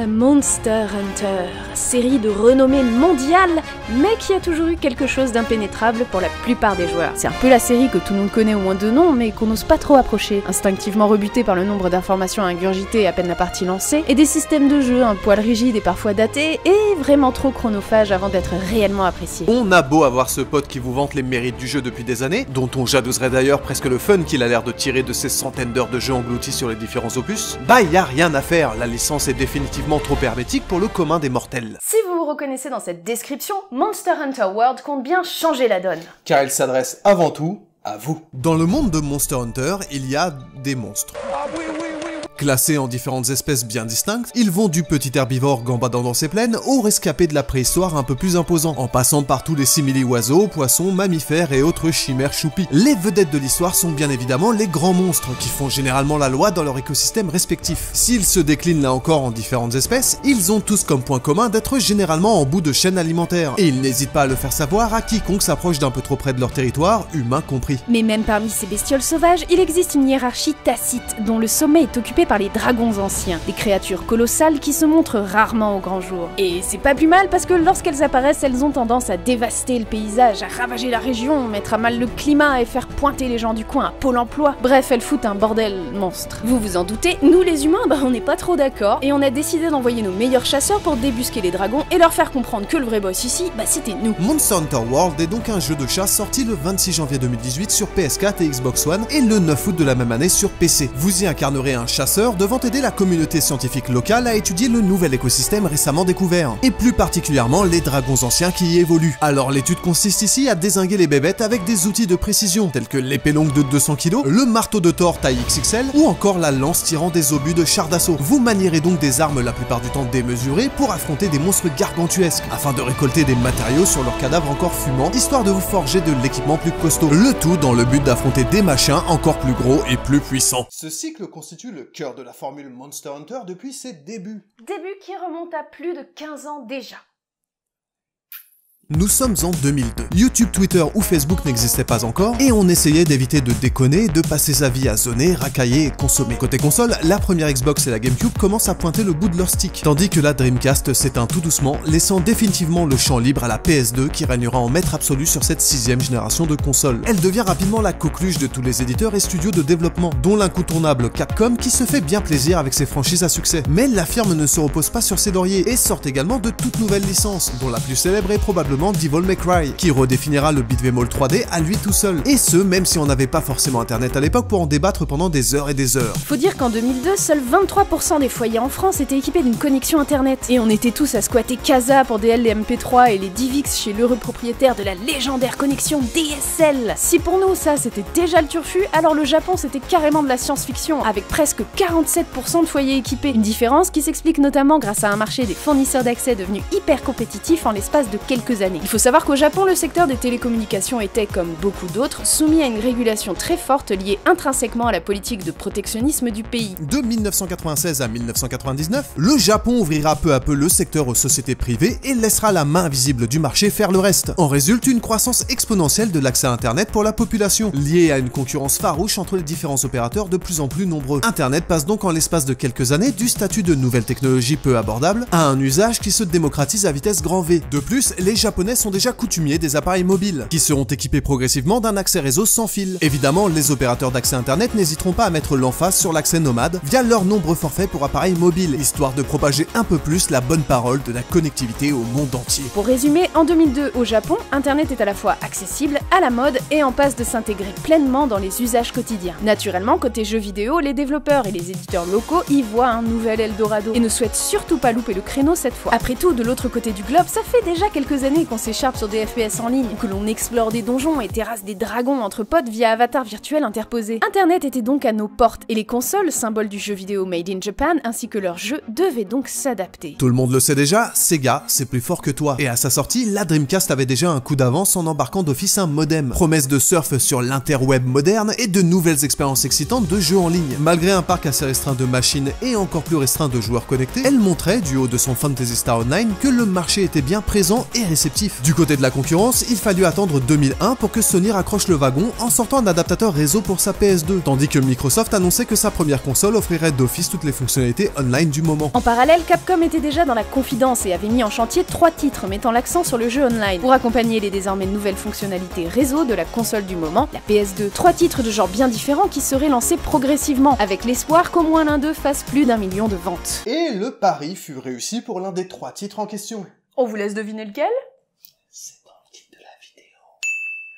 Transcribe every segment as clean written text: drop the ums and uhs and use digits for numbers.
Monster Hunter, série de renommée mondiale, mais qui a toujours eu quelque chose d'impénétrable pour la plupart des joueurs. C'est un peu la série que tout le monde connaît au moins de nom, mais qu'on n'ose pas trop approcher, instinctivement rebuté par le nombre d'informations à ingurgiter à peine la partie lancée, et des systèmes de jeu un poil rigides et parfois datés, et vraiment trop chronophages avant d'être réellement appréciés. On a beau avoir ce pote qui vous vante les mérites du jeu depuis des années, dont on jalouserait d'ailleurs presque le fun qu'il a l'air de tirer de ces centaines d'heures de jeu engloutis sur les différents opus, bah y a rien à faire, la licence est définitivement trop hermétique pour le commun des mortels. Si vous vous reconnaissez dans cette description, Monster Hunter World compte bien changer la donne. Car il s'adresse avant tout à vous. Dans le monde de Monster Hunter, il y a des monstres. Ah oui, oui, oui. Classés en différentes espèces bien distinctes, ils vont du petit herbivore gambadant dans ses plaines au rescapé de la préhistoire un peu plus imposant, en passant par tous les simili-oiseaux, poissons, mammifères et autres chimères choupies. Les vedettes de l'histoire sont bien évidemment les grands monstres, qui font généralement la loi dans leur écosystème respectif. S'ils se déclinent là encore en différentes espèces, ils ont tous comme point commun d'être généralement en bout de chaîne alimentaire, et ils n'hésitent pas à le faire savoir à quiconque s'approche d'un peu trop près de leur territoire, humain compris. Mais même parmi ces bestioles sauvages, il existe une hiérarchie tacite, dont le sommet est occupé par les dragons anciens, des créatures colossales qui se montrent rarement au grand jour. Et c'est pas plus mal parce que lorsqu'elles apparaissent, elles ont tendance à dévaster le paysage, à ravager la région, mettre à mal le climat et faire pointer les gens du coin à Pôle emploi. Bref, elles foutent un bordel monstre. Vous vous en doutez, nous les humains, on n'est pas trop d'accord, et on a décidé d'envoyer nos meilleurs chasseurs pour débusquer les dragons et leur faire comprendre que le vrai boss ici, c'était nous. Monster Hunter World est donc un jeu de chasse sorti le 26 janvier 2018 sur PS4 et Xbox One et le 9 août de la même année sur PC. Vous y incarnerez un chasseur devant aider la communauté scientifique locale à étudier le nouvel écosystème récemment découvert, et plus particulièrement les dragons anciens qui y évoluent. Alors l'étude consiste ici à dézinguer les bébêtes avec des outils de précision, tels que l'épée longue de 200 kg, le marteau de Thor taille XXL, ou encore la lance tirant des obus de char d'assaut. Vous manierez donc des armes la plupart du temps démesurées pour affronter des monstres gargantuesques, afin de récolter des matériaux sur leurs cadavres encore fumants, histoire de vous forger de l'équipement plus costaud. Le tout dans le but d'affronter des machins encore plus gros et plus puissants. Ce cycle constitue le cœur de la formule Monster Hunter depuis ses débuts. Début qui remonte à plus de 15 ans déjà. Nous sommes en 2002. YouTube, Twitter ou Facebook n'existaient pas encore et on essayait d'éviter de déconner, de passer sa vie à zoner, racailler et consommer. Côté console, la première Xbox et la GameCube commencent à pointer le bout de leur stick, tandis que la Dreamcast s'éteint tout doucement, laissant définitivement le champ libre à la PS2 qui régnera en maître absolu sur cette 6ème génération de consoles. Elle devient rapidement la coqueluche de tous les éditeurs et studios de développement, dont l'incontournable Capcom qui se fait bien plaisir avec ses franchises à succès. Mais la firme ne se repose pas sur ses lauriers et sort également de toutes nouvelles licences, dont la plus célèbre est probablement Devil May Cry, qui redéfinira le beat'em all 3D à lui tout seul. Et ce, même si on n'avait pas forcément internet à l'époque pour en débattre pendant des heures et des heures. Faut dire qu'en 2002, seuls 23% des foyers en France étaient équipés d'une connexion internet. Et on était tous à squatter Casa pour des MP3 et les DivX chez l'heureux propriétaire de la légendaire connexion DSL. Si pour nous ça c'était déjà le turfu, alors le Japon c'était carrément de la science-fiction, avec presque 47% de foyers équipés. Une différence qui s'explique notamment grâce à un marché des fournisseurs d'accès devenu hyper compétitif en l'espace de quelques années. Il faut savoir qu'au Japon, le secteur des télécommunications était, comme beaucoup d'autres, soumis à une régulation très forte liée intrinsèquement à la politique de protectionnisme du pays. De 1996 à 1999, le Japon ouvrira peu à peu le secteur aux sociétés privées et laissera la main invisible du marché faire le reste. En résulte une croissance exponentielle de l'accès à Internet pour la population, liée à une concurrence farouche entre les différents opérateurs de plus en plus nombreux. Internet passe donc en l'espace de quelques années du statut de nouvelle technologie peu abordable à un usage qui se démocratise à vitesse grand V. De plus, les Japonais sont déjà coutumiers des appareils mobiles, qui seront équipés progressivement d'un accès réseau sans fil. Évidemment, les opérateurs d'accès internet n'hésiteront pas à mettre l'emphase sur l'accès nomade via leurs nombreux forfaits pour appareils mobiles, histoire de propager un peu plus la bonne parole de la connectivité au monde entier. Pour résumer, en 2002 au Japon, internet est à la fois accessible, à la mode et en passe de s'intégrer pleinement dans les usages quotidiens. Naturellement, côté jeux vidéo, les développeurs et les éditeurs locaux y voient un nouvel Eldorado et ne souhaitent surtout pas louper le créneau cette fois. Après tout, de l'autre côté du globe, ça fait déjà quelques années qu'on s'écharpe sur des FPS en ligne, que l'on explore des donjons et terrasse des dragons entre potes via avatar virtuel interposé. Internet était donc à nos portes, et les consoles, symboles du jeu vidéo made in Japan, ainsi que leurs jeux, devaient donc s'adapter. Tout le monde le sait déjà, Sega, c'est plus fort que toi. Et à sa sortie, la Dreamcast avait déjà un coup d'avance en embarquant d'office un modem. Promesse de surf sur l'interweb moderne et de nouvelles expériences excitantes de jeux en ligne. Malgré un parc assez restreint de machines et encore plus restreint de joueurs connectés, elle montrait, du haut de son Phantasy Star Online, que le marché était bien présent et réceptif. Du côté de la concurrence, il fallut attendre 2001 pour que Sony raccroche le wagon en sortant un adaptateur réseau pour sa PS2, tandis que Microsoft annonçait que sa première console offrirait d'office toutes les fonctionnalités online du moment. En parallèle, Capcom était déjà dans la confidence et avait mis en chantier 3 titres mettant l'accent sur le jeu online pour accompagner les désormais nouvelles fonctionnalités réseau de la console du moment, la PS2. 3 titres de genre bien différents qui seraient lancés progressivement, avec l'espoir qu'au moins l'un d'eux fasse plus d'1 million de ventes. Et le pari fut réussi pour l'un des 3 titres en question. On vous laisse deviner lequel ? C'est dans le titre de la vidéo.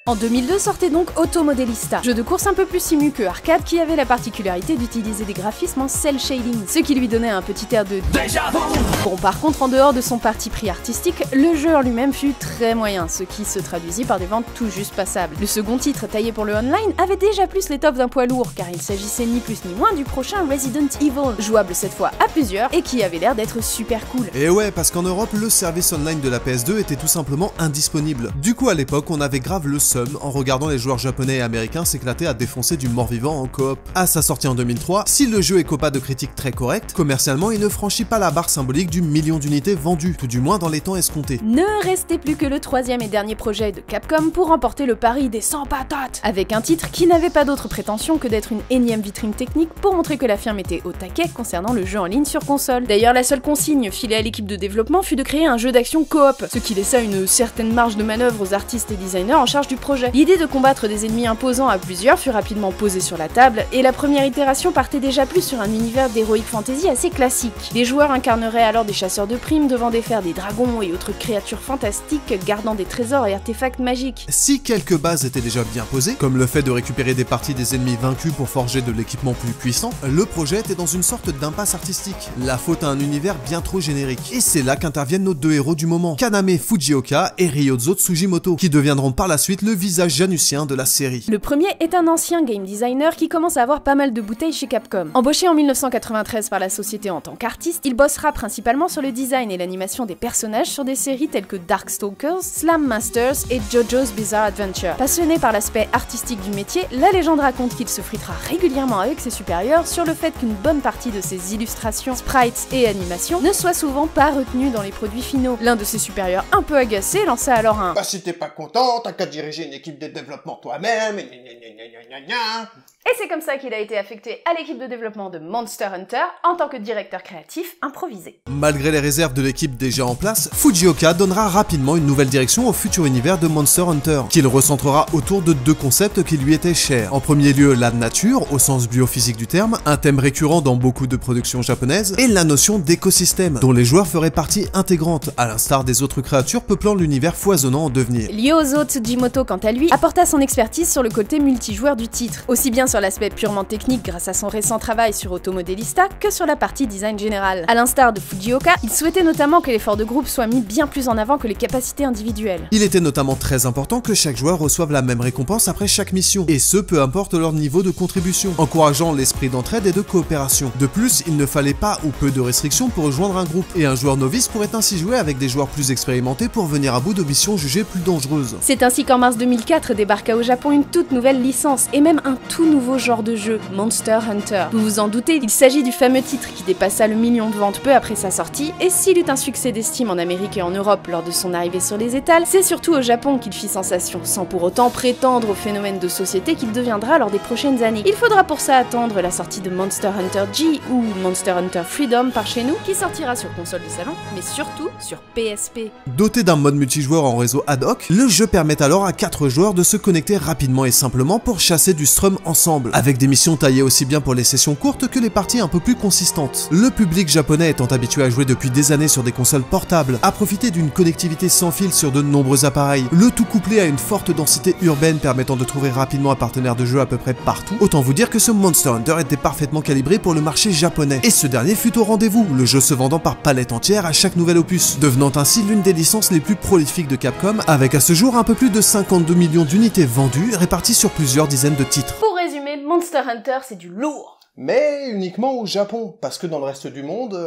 En 2002 sortait donc Automodelista, jeu de course un peu plus simu que arcade qui avait la particularité d'utiliser des graphismes en cel shading, ce qui lui donnait un petit air de déjà vu. Bon, par contre, en dehors de son parti pris artistique, le jeu en lui-même fut très moyen, ce qui se traduisit par des ventes tout juste passables. Le second titre, taillé pour le online, avait déjà plus l'étoffe d'un poids lourd, car il s'agissait ni plus ni moins du prochain Resident Evil, jouable cette fois à plusieurs et qui avait l'air d'être super cool. Et ouais, parce qu'en Europe, le service online de la PS2 était tout simplement indisponible. Du coup, à l'époque, on avait grave le seum en regardant les joueurs japonais et américains s'éclater à défoncer du mort-vivant en coop. À sa sortie en 2003, si le jeu écopa de critiques très correctes, commercialement il ne franchit pas la barre symbolique du million d'unités vendues, tout du moins dans les temps escomptés. Ne restait plus que le 3e et dernier projet de Capcom pour remporter le pari des 100 patates, avec un titre qui n'avait pas d'autre prétention que d'être une énième vitrine technique pour montrer que la firme était au taquet concernant le jeu en ligne sur console. D'ailleurs, la seule consigne filée à l'équipe de développement fut de créer un jeu d'action coop, ce qui laissa une certaine marge de manœuvre aux artistes et designers en charge du projet. L'idée de combattre des ennemis imposants à plusieurs fut rapidement posée sur la table, et la première itération partait déjà plus sur un univers d'heroic fantasy assez classique. Les joueurs incarneraient alors des chasseurs de primes devant défaire des dragons et autres créatures fantastiques gardant des trésors et artefacts magiques. Si quelques bases étaient déjà bien posées, comme le fait de récupérer des parties des ennemis vaincus pour forger de l'équipement plus puissant, le projet était dans une sorte d'impasse artistique, la faute à un univers bien trop générique. Et c'est là qu'interviennent nos 2 héros du moment, Kaname Fujioka et Ryozo Tsujimoto, qui deviendront par la suite le visage janusien de la série. Le premier est un ancien game designer qui commence à avoir pas mal de bouteilles chez Capcom. Embauché en 1993 par la société en tant qu'artiste, il bossera principalement sur le design et l'animation des personnages sur des séries telles que Darkstalkers, Slam Masters et JoJo's Bizarre Adventure. Passionné par l'aspect artistique du métier, la légende raconte qu'il se fritera régulièrement avec ses supérieurs sur le fait qu'une bonne partie de ses illustrations, sprites et animations ne soit souvent pas retenue dans les produits finaux. L'un de ses supérieurs, un peu agacé, lança alors un Bah si t'es pas content, t'as qu'à diriger une équipe de développement toi-même, et Et c'est comme ça qu'il a été affecté à l'équipe de développement de Monster Hunter en tant que directeur créatif improvisé. Malgré les réserves de l'équipe déjà en place, Fujioka donnera rapidement une nouvelle direction au futur univers de Monster Hunter, qu'il recentrera autour de 2 concepts qui lui étaient chers. En premier lieu, la nature, au sens biophysique du terme, un thème récurrent dans beaucoup de productions japonaises, et la notion d'écosystème, dont les joueurs feraient partie intégrante, à l'instar des autres créatures peuplant l'univers foisonnant en devenir. Ryozo Tsujimoto, quant à lui, apporta son expertise sur le côté multijoueur du titre, aussi bien sur l'aspect purement technique grâce à son récent travail sur Automodelista que sur la partie design général. À l'instar de Fujioka, il souhaitait notamment que l'effort de groupe soit mis bien plus en avant que les capacités individuelles. Il était notamment très important que chaque joueur reçoive la même récompense après chaque mission, et ce peu importe leur niveau de contribution, encourageant l'esprit d'entraide et de coopération. De plus, il ne fallait pas ou peu de restrictions pour rejoindre un groupe, et un joueur novice pourrait ainsi jouer avec des joueurs plus expérimentés pour venir à bout de missions jugées plus dangereuses. C'est ainsi qu'en mars 2004 débarqua au Japon une toute nouvelle licence, et même un tout nouveau genre de jeu, Monster Hunter. Vous vous en doutez, il s'agit du fameux titre qui dépassa le million de ventes peu après sa sortie, et s'il eut un succès d'estime en Amérique et en Europe lors de son arrivée sur les étals, c'est surtout au Japon qu'il fit sensation, sans pour autant prétendre au phénomène de société qu'il deviendra lors des prochaines années. Il faudra pour ça attendre la sortie de Monster Hunter G ou Monster Hunter Freedom par chez nous, qui sortira sur console de salon, mais surtout sur PSP. Doté d'un mode multijoueur en réseau ad hoc, le jeu permet alors à 4 joueurs de se connecter rapidement et simplement pour chasser du strum ensemble, avec des missions taillées aussi bien pour les sessions courtes que les parties un peu plus consistantes. Le public japonais étant habitué à jouer depuis des années sur des consoles portables, a profité d'une connectivité sans fil sur de nombreux appareils, le tout couplé à une forte densité urbaine permettant de trouver rapidement un partenaire de jeu à peu près partout. Autant vous dire que ce Monster Hunter était parfaitement calibré pour le marché japonais, et ce dernier fut au rendez-vous, le jeu se vendant par palette entière à chaque nouvel opus, devenant ainsi l'une des licences les plus prolifiques de Capcom, avec à ce jour un peu plus de 52 millions d'unités vendues réparties sur plusieurs dizaines de titres. Pour résumer, Monster Hunter c'est du lourd. Mais uniquement au Japon, parce que dans le reste du monde...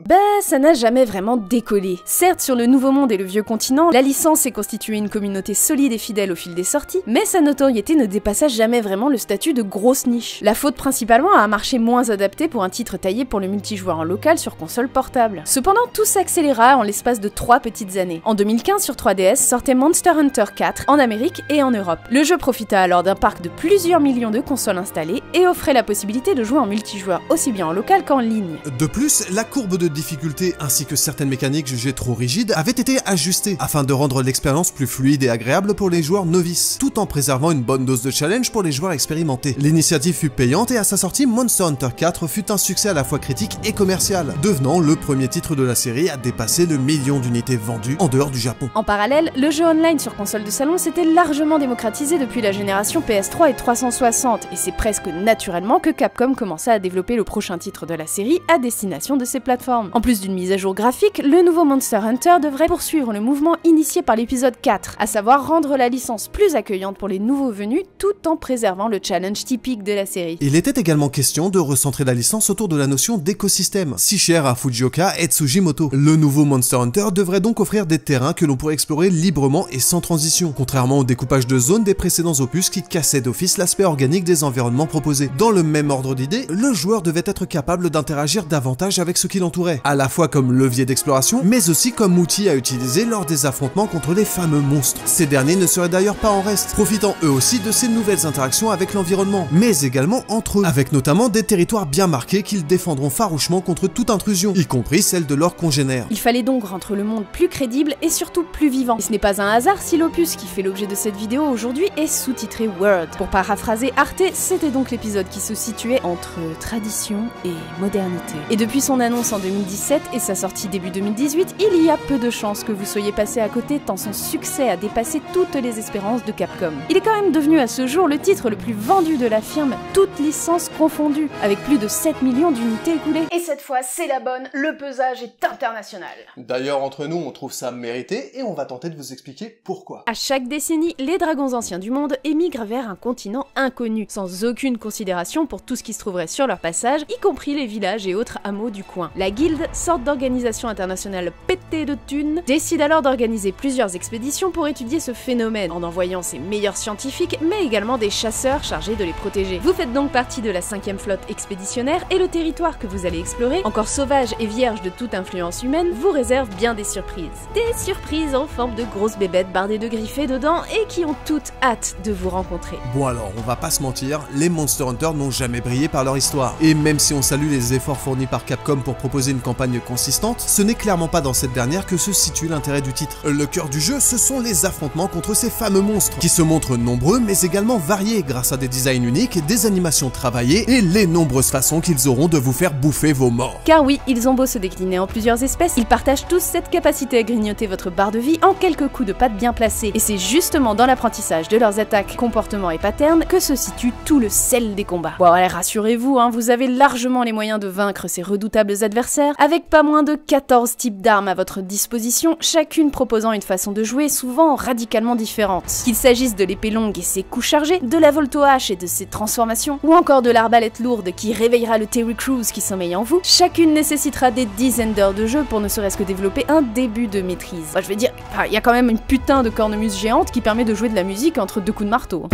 Bah, ça n'a jamais vraiment décollé. Certes, sur le Nouveau Monde et le Vieux Continent, la licence s'est constituée une communauté solide et fidèle au fil des sorties, mais sa notoriété ne dépassa jamais vraiment le statut de grosse niche. La faute principalement à un marché moins adapté pour un titre taillé pour le multijoueur en local sur console portable. Cependant, tout s'accéléra en l'espace de 3 petites années. En 2015, sur 3DS, sortait Monster Hunter 4 en Amérique et en Europe. Le jeu profita alors d'un parc de plusieurs millions de consoles installées et offrait la possibilité de jouer en multijoueur aussi bien en local qu'en ligne. De plus, la courbe de difficulté ainsi que certaines mécaniques jugées trop rigides avaient été ajustées afin de rendre l'expérience plus fluide et agréable pour les joueurs novices, tout en préservant une bonne dose de challenge pour les joueurs expérimentés. L'initiative fut payante et à sa sortie, Monster Hunter 4 fut un succès à la fois critique et commercial, devenant le premier titre de la série à dépasser le million d'unités vendues en dehors du Japon. En parallèle, le jeu online sur console de salon s'était largement démocratisé depuis la génération PS3 et 360, et c'est presque naturellement que Capcom commença à développer le prochain titre de la série à destination de ces plateformes. En plus d'une mise à jour graphique, le nouveau Monster Hunter devrait poursuivre le mouvement initié par l'épisode 4, à savoir rendre la licence plus accueillante pour les nouveaux venus tout en préservant le challenge typique de la série. Il était également question de recentrer la licence autour de la notion d'écosystème, si chère à Fujioka et Tsujimoto. Le nouveau Monster Hunter devrait donc offrir des terrains que l'on pourrait explorer librement et sans transition, contrairement au découpage de zones des précédents opus qui cassaient d'office l'aspect organique des environnements proposés. Dans le même ordre d'idée, le joueur devait être capable d'interagir davantage avec ce qui l'entourait, à la fois comme levier d'exploration, mais aussi comme outil à utiliser lors des affrontements contre les fameux monstres. Ces derniers ne seraient d'ailleurs pas en reste, profitant eux aussi de ces nouvelles interactions avec l'environnement, mais également entre eux, avec notamment des territoires bien marqués qu'ils défendront farouchement contre toute intrusion, y compris celle de leurs congénères. Il fallait donc rendre le monde plus crédible et surtout plus vivant. Et ce n'est pas un hasard si l'opus qui fait l'objet de cette vidéo aujourd'hui est sous-titré World. Pour paraphraser Arte, c'était donc l'épisode qui se situait entre tradition et modernité. Et depuis son annonce en 2017 et sa sortie début 2018, il y a peu de chances que vous soyez passé à côté tant son succès a dépassé toutes les espérances de Capcom. Il est quand même devenu à ce jour le titre le plus vendu de la firme, toutes licences confondues, avec plus de 7 millions d'unités écoulées. Et cette fois, c'est la bonne, le pesage est international. D'ailleurs, entre nous, on trouve ça mérité et on va tenter de vous expliquer pourquoi. À chaque décennie, les dragons anciens du monde émigrent vers un continent inconnu, sans aucune considération pour tout ce qui se trouverait sur leur passage, y compris les villages et autres hameaux du coin. La guilde, sorte d'organisation internationale pétée de thunes, décide alors d'organiser plusieurs expéditions pour étudier ce phénomène, en envoyant ses meilleurs scientifiques, mais également des chasseurs chargés de les protéger. Vous faites donc partie de la 5e flotte expéditionnaire, et le territoire que vous allez explorer, encore sauvage et vierge de toute influence humaine, vous réserve bien des surprises. Des surprises en forme de grosses bébêtes bardées de griffés dedans et qui ont toutes hâte de vous rencontrer. Bon alors, on va pas se mentir, les Monster Hunter n'ont jamais brillé par leur histoire. Et même si on salue les efforts fournis par Capcom pour proposer une campagne consistante, ce n'est clairement pas dans cette dernière que se situe l'intérêt du titre. Le cœur du jeu, ce sont les affrontements contre ces fameux monstres, qui se montrent nombreux mais également variés grâce à des designs uniques, des animations travaillées et les nombreuses façons qu'ils auront de vous faire bouffer vos morts. Car oui, ils ont beau se décliner en plusieurs espèces, ils partagent tous cette capacité à grignoter votre barre de vie en quelques coups de patte bien placés. Et c'est justement dans l'apprentissage de leurs attaques, comportements et patterns que se situe tout le sel des combats. Bon allez, rassurez-vous, vous avez largement les moyens de vaincre ces redoutables adversaires, avec pas moins de 14 types d'armes à votre disposition, chacune proposant une façon de jouer souvent radicalement différente. Qu'il s'agisse de l'épée longue et ses coups chargés, de la volto-hache et de ses transformations, ou encore de l'arbalète lourde qui réveillera le Terry Crews qui sommeille en vous, chacune nécessitera des dizaines d'heures de jeu pour ne serait-ce que développer un début de maîtrise. Moi, je veux dire, il y a quand même une putain de cornemuse géante qui permet de jouer de la musique entre deux coups de marteau.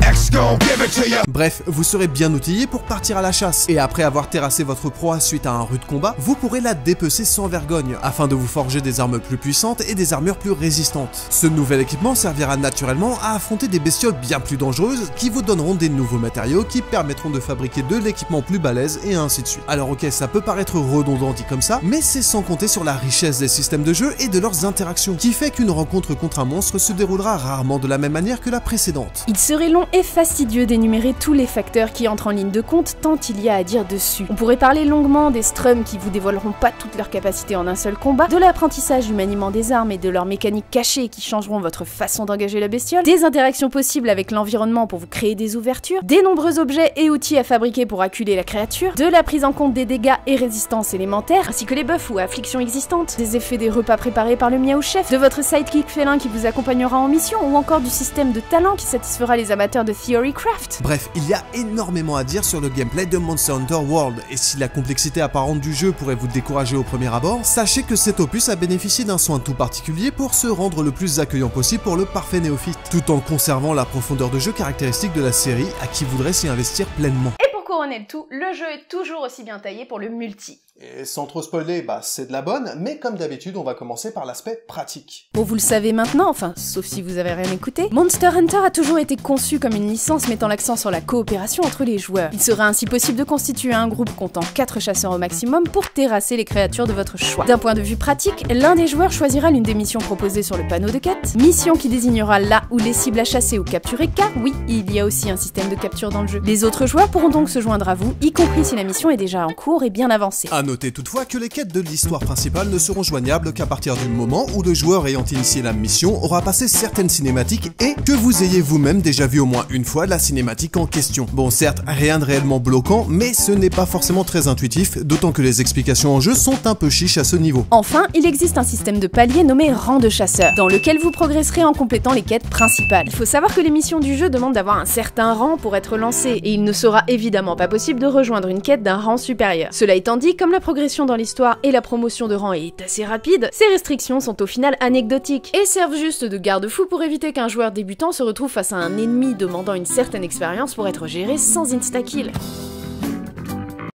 Bref, vous serez bien outillé pour partir à la chasse, et après avoir terrassé votre proie suite à un rude combat, vous pourrez la dépecer sans vergogne, afin de vous forger des armes plus puissantes et des armures plus résistantes. Ce nouvel équipement servira naturellement à affronter des bestioles bien plus dangereuses qui vous donneront des nouveaux matériaux qui permettront de fabriquer de l'équipement plus balèze et ainsi de suite. Alors ok, ça peut paraître redondant dit comme ça, mais c'est sans compter sur la richesse des systèmes de jeu et de leurs interactions, qui fait qu'une rencontre contre un monstre se déroulera rarement de la même manière que la précédente. Il serait long et fastidieux d'énumérer tous les facteurs qui entrent en ligne de compte tant il y a à dire dessus. On pourrait parler longuement des strums qui vous dévoileront pas toutes leurs capacités en un seul combat, de l'apprentissage du maniement des armes et de leurs mécaniques cachées qui changeront votre façon d'engager la bestiole, des interactions possibles avec l'environnement pour vous créer des ouvertures, des nombreux objets et outils à fabriquer pour acculer la créature, de la prise en compte des dégâts et résistances élémentaires, ainsi que les buffs ou afflictions existantes, des effets des repas préparés par le miaou chef, de votre sidekick félin qui vous accompagnera en mission, ou encore du système de talent qui satisfera les amateurs de Theorycraft. Bref, il y a énormément à dire sur le gameplay de Monster Hunter World, et si la complexité apparente du jeu pourrait vous décourager au premier abord, sachez que cet opus a bénéficié d'un soin tout particulier pour se rendre le plus accueillant possible pour le parfait néophyte, tout en conservant la profondeur de jeu caractéristique de la série à qui voudrait s'y investir pleinement. Et pour couronner le tout, le jeu est toujours aussi bien taillé pour le multi. Et sans trop spoiler, c'est de la bonne, mais comme d'habitude, on va commencer par l'aspect pratique. Bon, vous le savez maintenant, enfin, sauf si vous avez rien écouté, Monster Hunter a toujours été conçu comme une licence mettant l'accent sur la coopération entre les joueurs. Il sera ainsi possible de constituer un groupe comptant 4 chasseurs au maximum pour terrasser les créatures de votre choix. D'un point de vue pratique, l'un des joueurs choisira l'une des missions proposées sur le panneau de quête, mission qui désignera là où les cibles à chasser ou capturer, car oui, il y a aussi un système de capture dans le jeu. Les autres joueurs pourront donc se joindre à vous, y compris si la mission est déjà en cours et bien avancée. A noter toutefois que les quêtes de l'histoire principale ne seront joignables qu'à partir du moment où le joueur ayant initié la mission aura passé certaines cinématiques et que vous ayez vous-même déjà vu au moins une fois la cinématique en question. Bon, certes, rien de réellement bloquant, mais ce n'est pas forcément très intuitif, d'autant que les explications en jeu sont un peu chiches à ce niveau. Enfin, il existe un système de paliers nommé rang de chasseur, dans lequel vous progresserez en complétant les quêtes principales. Il faut savoir que les missions du jeu demandent d'avoir un certain rang pour être lancées, et il ne sera évidemment pas possible de rejoindre une quête d'un rang supérieur. Cela étant dit, comme la progression dans l'histoire et la promotion de rang est assez rapide, ces restrictions sont au final anecdotiques et servent juste de garde-fou pour éviter qu'un joueur débutant se retrouve face à un ennemi demandant une certaine expérience pour être géré sans insta-kill.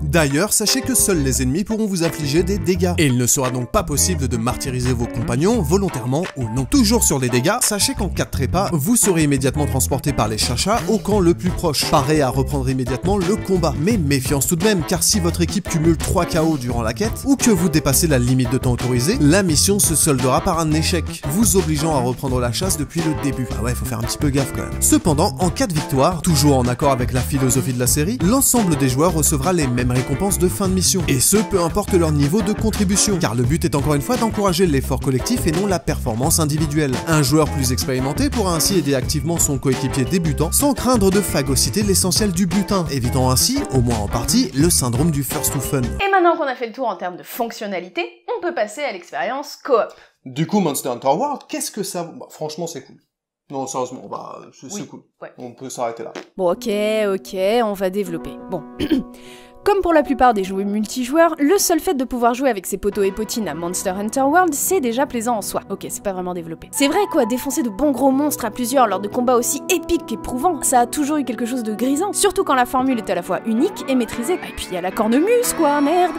D'ailleurs, sachez que seuls les ennemis pourront vous infliger des dégâts, et il ne sera donc pas possible de martyriser vos compagnons volontairement ou non. Toujours sur les dégâts, sachez qu'en cas de trépas, vous serez immédiatement transporté par les chachas au camp le plus proche, paré à reprendre immédiatement le combat. Mais méfiance tout de même, car si votre équipe cumule 3 KO durant la quête, ou que vous dépassez la limite de temps autorisée, la mission se soldera par un échec, vous obligeant à reprendre la chasse depuis le début. Ah ouais, faut faire un petit peu gaffe quand même. Cependant, en cas de victoire, toujours en accord avec la philosophie de la série, l'ensemble des joueurs recevra les mêmes récompenses de fin de mission, et ce peu importe leur niveau de contribution, car le but est encore une fois d'encourager l'effort collectif et non la performance individuelle. Un joueur plus expérimenté pourra ainsi aider activement son coéquipier débutant sans craindre de phagocyter l'essentiel du butin, évitant ainsi, au moins en partie, le syndrome du first to fun. Et maintenant qu'on a fait le tour en termes de fonctionnalité, on peut passer à l'expérience coop. Du coup, Monster Hunter World, qu'est-ce que ça... franchement, c'est cool. Non, sérieusement, c'est cool. Ouais. On peut s'arrêter là. Bon, ok, on va développer. Bon. Comme pour la plupart des jeux multijoueurs, le seul fait de pouvoir jouer avec ses potos et potines à Monster Hunter World, c'est déjà plaisant en soi. Ok, c'est pas vraiment développé. C'est vrai quoi, défoncer de bons gros monstres à plusieurs lors de combats aussi épiques qu'éprouvants, ça a toujours eu quelque chose de grisant, surtout quand la formule est à la fois unique et maîtrisée. Et puis y a la cornemuse quoi, merde.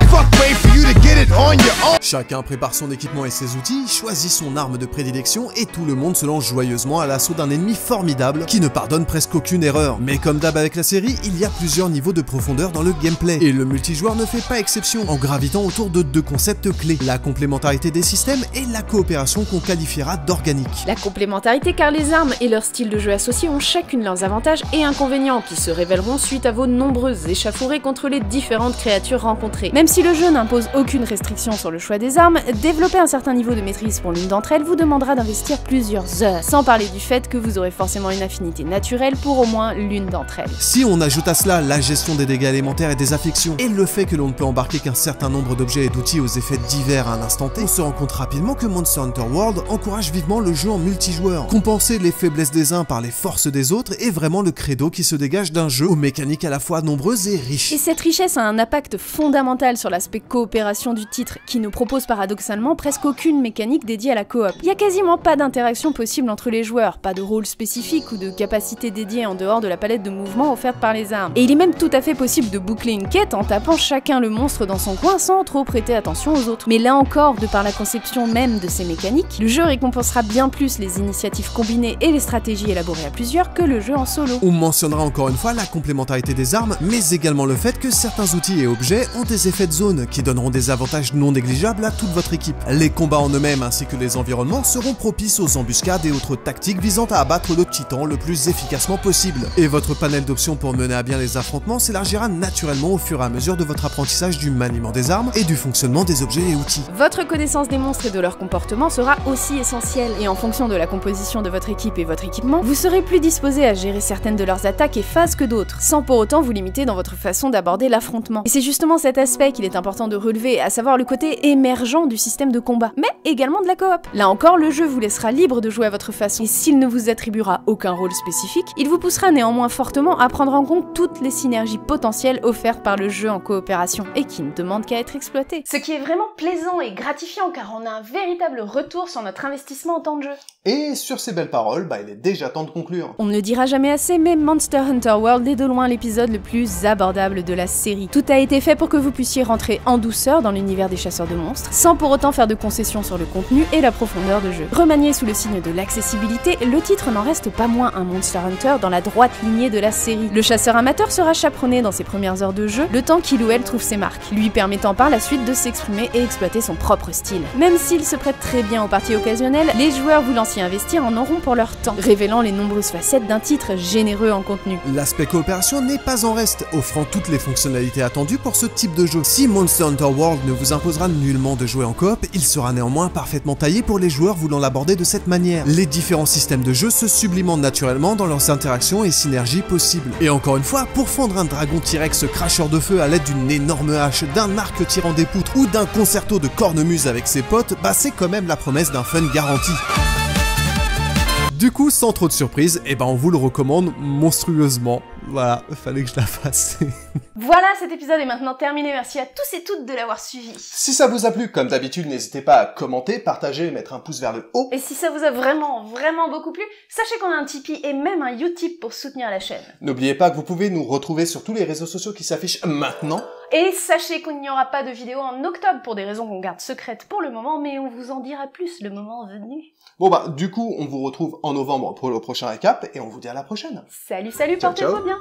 Chacun prépare son équipement et ses outils, choisit son arme de prédilection et tout le monde se lance joyeusement à l'assaut d'un ennemi formidable qui ne pardonne presque aucune erreur. Mais comme d'hab avec la série, il y a plusieurs niveaux de profondeur dans le gameplay. Et le multijoueur ne fait pas exception en gravitant autour de 2 concepts clés, la complémentarité des systèmes et la coopération qu'on qualifiera d'organique. La complémentarité car les armes et leur style de jeu associés ont chacune leurs avantages et inconvénients qui se révéleront suite à vos nombreuses échauffourées contre les différentes créatures rencontrées. Même si le jeu n'impose aucune restriction sur le choix des armes, développer un certain niveau de maîtrise pour l'une d'entre elles vous demandera d'investir plusieurs heures, sans parler du fait que vous aurez forcément une affinité naturelle pour au moins l'une d'entre elles. Si on ajoute à cela la gestion des dégâts élémentaires et des affections, et le fait que l'on ne peut embarquer qu'un certain nombre d'objets et d'outils aux effets divers à un instant T, on se rend compte rapidement que Monster Hunter World encourage vivement le jeu en multijoueur. Compenser les faiblesses des uns par les forces des autres est vraiment le credo qui se dégage d'un jeu aux mécaniques à la fois nombreuses et riches. Et cette richesse a un impact fondamental sur l'aspect coopération du titre, qui ne propose paradoxalement presque aucune mécanique dédiée à la coop. Il y a quasiment pas d'interaction possible entre les joueurs, pas de rôle spécifique ou de capacité dédiée en dehors de la palette de mouvements offerte par les armes. Et il est même tout à fait possible de boucler une quête en tapant chacun le monstre dans son coin sans trop prêter attention aux autres. Mais là encore, de par la conception même de ces mécaniques, le jeu récompensera bien plus les initiatives combinées et les stratégies élaborées à plusieurs que le jeu en solo. On mentionnera encore une fois la complémentarité des armes, mais également le fait que certains outils et objets ont des effets de zone qui donneront des avantages non négligeables à toute votre équipe. Les combats en eux-mêmes ainsi que les environnements seront propices aux embuscades et autres tactiques visant à abattre le titan le plus efficacement possible. Et votre panel d'options pour mener à bien les affrontements s'élargira naturellement au fur et à mesure de votre apprentissage du maniement des armes et du fonctionnement des objets et outils. Votre connaissance des monstres et de leur comportement sera aussi essentielle, et en fonction de la composition de votre équipe et votre équipement, vous serez plus disposé à gérer certaines de leurs attaques et phases que d'autres, sans pour autant vous limiter dans votre façon d'aborder l'affrontement. Et c'est justement cet aspect qu'il est important de relever, à savoir le côté émergent du système de combat, mais également de la coop. Là encore, le jeu vous laissera libre de jouer à votre façon, et s'il ne vous attribuera aucun rôle spécifique, il vous poussera néanmoins fortement à prendre en compte toutes les synergies potentielles offertes par le jeu en coopération, et qui ne demandent qu'à être exploitées. Ce qui est vraiment plaisant et gratifiant, car on a un véritable retour sur notre investissement en temps de jeu. Et sur ces belles paroles, il est déjà temps de conclure. On ne le dira jamais assez, mais Monster Hunter World est de loin l'épisode le plus abordable de la série. Tout a été fait pour que vous puissiez rentrer en douceur dans l'univers des chasseurs de monstres, sans pour autant faire de concessions sur le contenu et la profondeur de jeu. Remanié sous le signe de l'accessibilité, le titre n'en reste pas moins un Monster Hunter dans la droite lignée de la série. Le chasseur amateur sera chaperonné dans ses premières heures de jeu, le temps qu'il ou elle trouve ses marques, lui permettant par la suite de s'exprimer et exploiter son propre style. Même s'il se prête très bien aux parties occasionnelles, les joueurs voulant s'y investir en auront pour leur temps, révélant les nombreuses facettes d'un titre généreux en contenu. L'aspect coopération n'est pas en reste, offrant toutes les fonctionnalités attendues pour ce type de jeu. Si Monster Hunter World ne vous imposera nullement de jouer en coop, il sera néanmoins parfaitement taillé pour les joueurs voulant l'aborder de cette manière. Les différents systèmes de jeu se sublimentent naturellement dans leurs interactions et synergies possibles. Et encore une fois, pour fondre un dragon T-Rex cracheur de feu à l'aide d'une énorme hache, d'un arc tirant des poutres ou d'un concerto de cornemuse avec ses potes, c'est quand même la promesse d'un fun garanti. Du coup, sans trop de surprise, on vous le recommande monstrueusement. Voilà, fallait que je la fasse. Voilà, cet épisode est maintenant terminé, merci à tous et toutes de l'avoir suivi. Si ça vous a plu, comme d'habitude, n'hésitez pas à commenter, partager, mettre un pouce vers le haut. Et si ça vous a vraiment beaucoup plu, sachez qu'on a un Tipeee et même un Utip pour soutenir la chaîne. N'oubliez pas que vous pouvez nous retrouver sur tous les réseaux sociaux qui s'affichent maintenant. Et sachez qu'il n'y aura pas de vidéo en octobre pour des raisons qu'on garde secrètes pour le moment, mais on vous en dira plus le moment venu. Bon du coup, on vous retrouve en novembre pour le prochain récap et on vous dit à la prochaine. Salut, portez-vous bien.